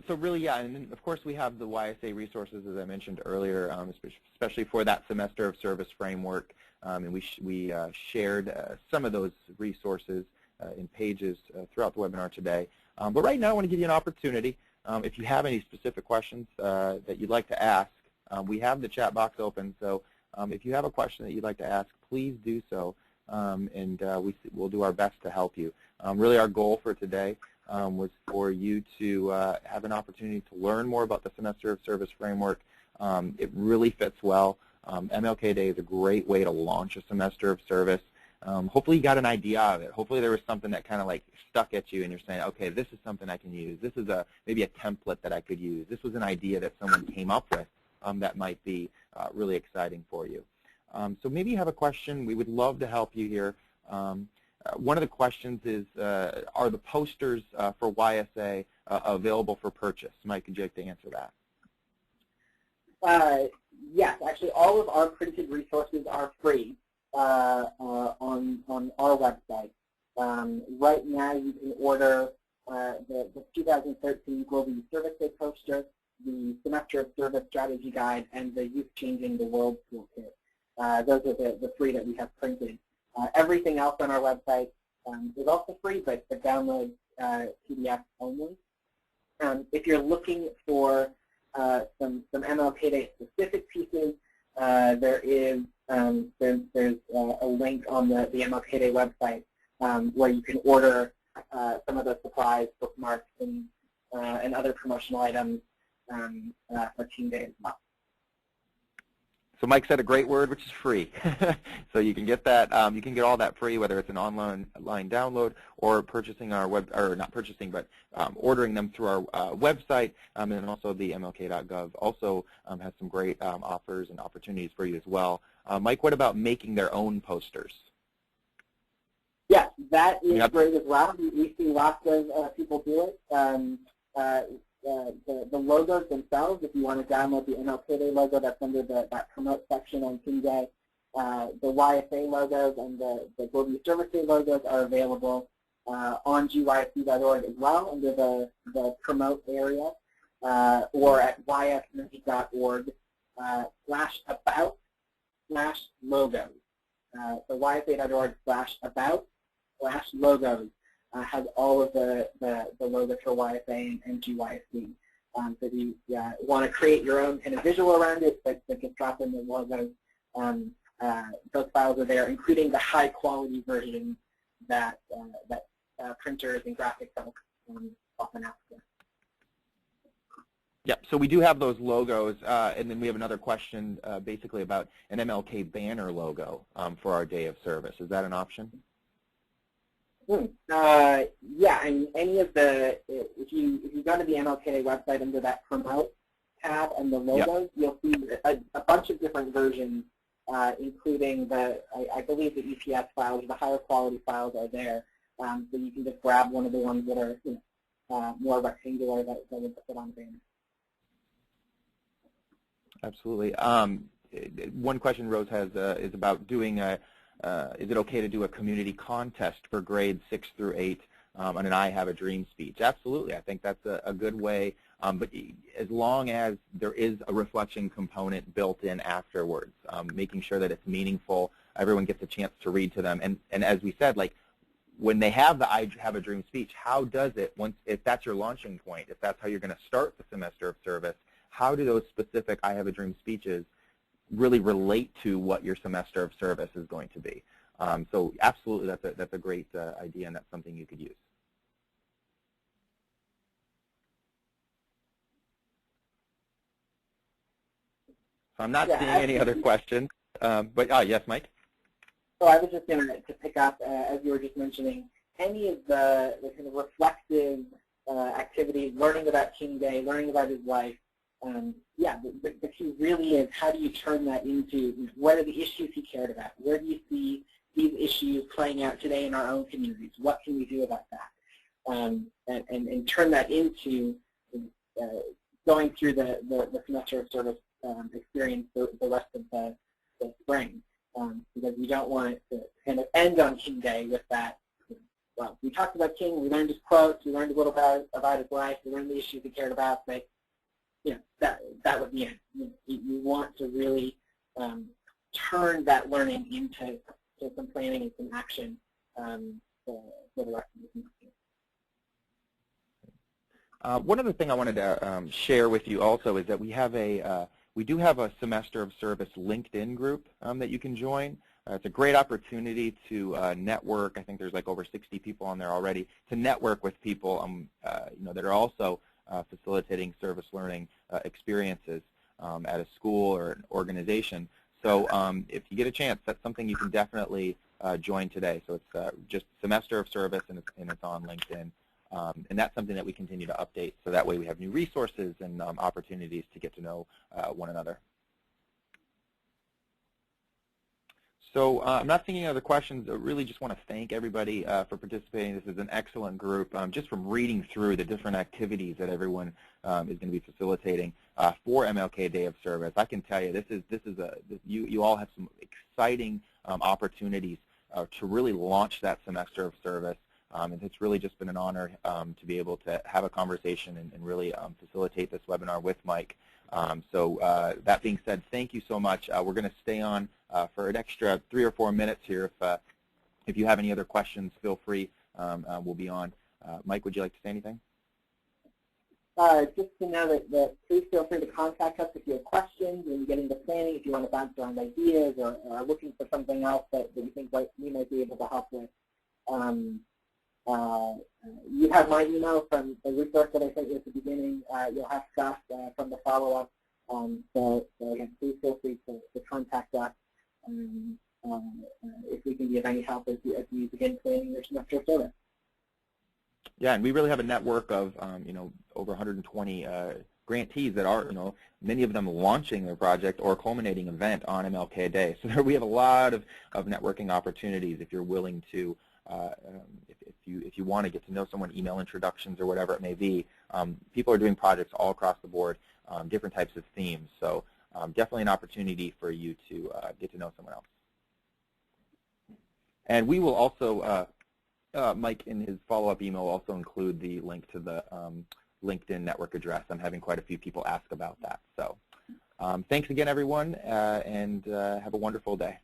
So really, yeah, and then of course we have the YSA resources, as I mentioned earlier, especially for that Semester of Service framework, and we shared some of those resources in pages throughout the webinar today. But right now I want to give you an opportunity. If you have any specific questions that you'd like to ask, we have the chat box open, so if you have a question that you'd like to ask, please do so, and we'll do our best to help you. Really our goal for today was for you to have an opportunity to learn more about the Semester of Service framework. It really fits well. MLK Day is a great way to launch a Semester of Service. Hopefully you got an idea of it. Hopefully there was something that kind of like stuck at you and you're saying, okay, this is something I can use. This is maybe a template that I could use. This was an idea that someone came up with that might be really exciting for you. So maybe you have a question. We would love to help you here. One of the questions is, are the posters for YSA available for purchase? Mike, would you like to answer that? Yes, actually all of our printed resources are free on our website. Right now you can order the 2013 Global Youth Service Day poster, the Semester of Service Strategy Guide, and the Youth Changing the World Toolkit. Those are the three that we have printed. Everything else on our website is also free, but the download PDF only. If you're looking for some MLK Day specific pieces, there's a link on the MLK Day website where you can order some of the supplies, bookmarks, and other promotional items for Team Day as well. So Mike said a great word, which is free. So you can get that. You can get all that free, whether it's an online download or purchasing our not purchasing, but ordering them through our website, and then also the MLK.gov also has some great offers and opportunities for you as well. Mike, what about making their own posters? Yes, that is great as well. We see lots of people do it. The logos themselves, if you want to download the MLK Day logo, that's under that promote section on Team Day. The YSA logos and the Global Youth Service Day logos are available on gysc.org as well under the promote area, or at ysmag.org/about/logos. So ysA.org/about/logos. Has all of the logos for YSA and GYSC. So if you want to create your own kind of visual around it, but just drop in the logos, those files are there, including the high-quality version that printers and graphic folks often ask for. Yep, so we do have those logos, and then we have another question basically about an MLK banner logo for our Day of Service. Is that an option? Yeah, and any of the, if you go to the MLK Day website under that promote tab and the logos, you'll see a bunch of different versions, including I believe the EPS files, the higher quality files are there. So you can just grab one of the ones that are more rectangular that would put on banner. Absolutely. One question Rose has is about doing is it okay to do a community contest for grades 6 through 8 on an I Have a Dream speech? Absolutely. I think that's a good way, but as long as there is a reflection component built in afterwards, making sure that it's meaningful, everyone gets a chance to read to them. And as we said, like when they have the I Have a Dream speech, how does it, if that's your launching point, if that's how you're going to start the Semester of Service, how do those specific I Have a Dream speeches really relate to what your semester of service is going to be. So absolutely, that's a great idea, and that's something you could use. So I'm not seeing any other questions, but yes, Mike? So I was just going to pick up, as you were just mentioning, any of the kind of reflective activities, learning about King Day, learning about his life. Yeah, the key really is how do you turn that into, what are the issues he cared about? Where do you see these issues playing out today in our own communities? What can we do about that? And turn that into going through the semester of service experience the rest of the spring. Because we don't want it to kind of end on King Day with that. Well, we talked about King, we learned his quotes, we learned a little about his life, we learned the issues he cared about, but that was the end. You want to really turn that learning into some planning and some action for the rest of the semester. One other thing I wanted to share with you also is that we do have a semester of service LinkedIn group that you can join. It's a great opportunity to network. I think there's like over 60 people on there already, to network with people that are also facilitating service learning experiences at a school or an organization. So if you get a chance, that's something you can definitely join today. So it's just semester of service, and it's on LinkedIn. And that's something that we continue to update, so that way we have new resources and opportunities to get to know one another. So I'm not seeing any other questions. I really just want to thank everybody for participating. This is an excellent group. Just from reading through the different activities that everyone is going to be facilitating for MLK Day of Service, I can tell you you all have some exciting opportunities to really launch that semester of service. And it's really just been an honor to be able to have a conversation and really facilitate this webinar with Mike. So that being said, thank you so much. We're going to stay on for an extra 3 or 4 minutes here. If you have any other questions, feel free. We'll be on. Mike, would you like to say anything? Just to know that please feel free to contact us if you have questions and get into planning, if you want to bounce around ideas or are looking for something else that you think we might be able to help with. You have my email from the resource that I sent you at the beginning. You'll have stuff from the follow-up. So again, please feel free to contact us if we can be of any help as you begin planning your semester of service. Yeah, and we really have a network of over 120 grantees that are many of them launching their project or culminating event on MLK Day. So we have a lot of networking opportunities if you're willing to. If you want to get to know someone, email introductions or whatever it may be. People are doing projects all across the board, different types of themes. So definitely an opportunity for you to get to know someone else. And we will also, Mike in his follow-up email will also include the link to the LinkedIn network address. I'm having quite a few people ask about that. So thanks again, everyone, and have a wonderful day.